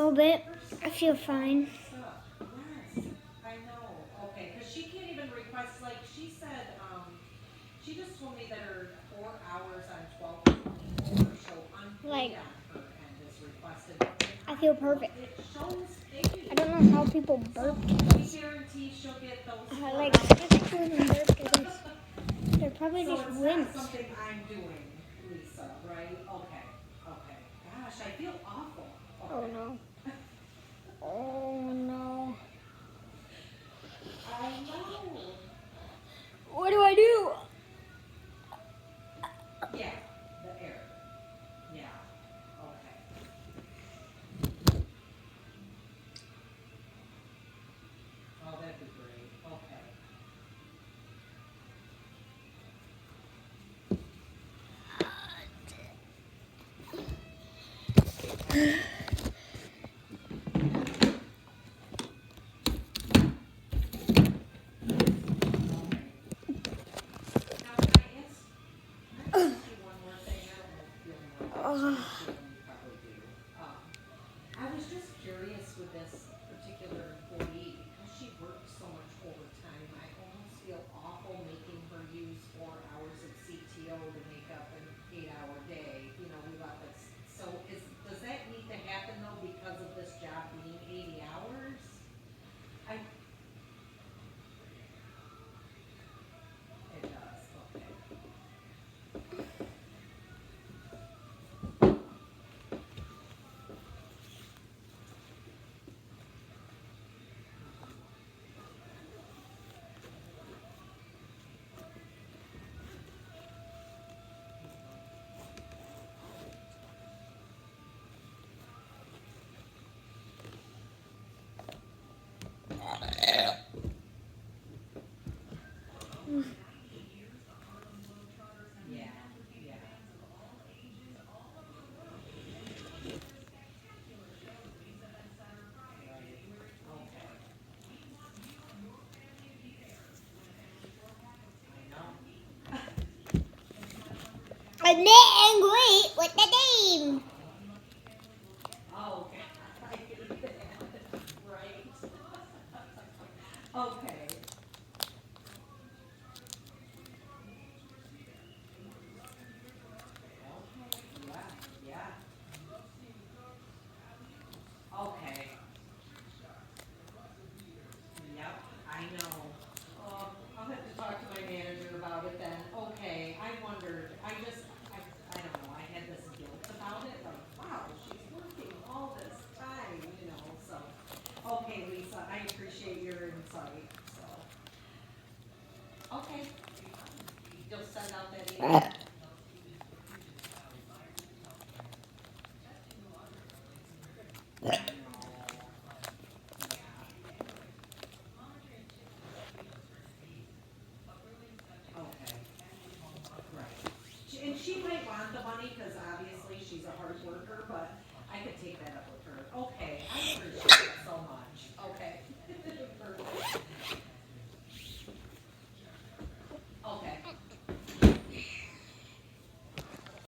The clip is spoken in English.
little bit. I feel fine. Yes, I know. Okay, because she can't even request, like she said, she just told me that her 4 hours on 12/24 show Like, unpaid on her end is requested. But when I feel perfect. it shows paid. I don't know how people So burp. we guarantee she'll get those 4 Like, hours. some people even burp because they're probably So just it's winds. not something I'm doing, Lisa, right? Okay, okay. Gosh, I feel awful. Oh Okay. no. Oh no. I know. What do I do? Yeah, the air. Yeah. Okay. Oh, that'd be great. Okay. Okay. Now, can I ask you one more thing? I don't know if you'll know this, I'm assuming you probably do. I was just curious with this particular employee, because she works so much overtime, I almost feel awful making her use 4 hours of CTO to make up an 8-hour day, you know, we left it, so does that need to happen though because of this job being 80 hours? I, it does, okay. Yeah, yeah. Okay. I know. A knit and greet with the team. Oh, okay. I hate that. Right. Okay. Okay, yeah, yeah. Okay. Yep, I know. I'll have to talk to my manager about it then. Okay, I wondered, I don't know, I had this guilt about it, like, wow, she's working all this time, you know, so. Okay, Lisa, I appreciate your insight, so. Okay. You'll send out that email? I know. Okay. Right. And she might want the money, cause obviously she's a hard worker, but I could take that up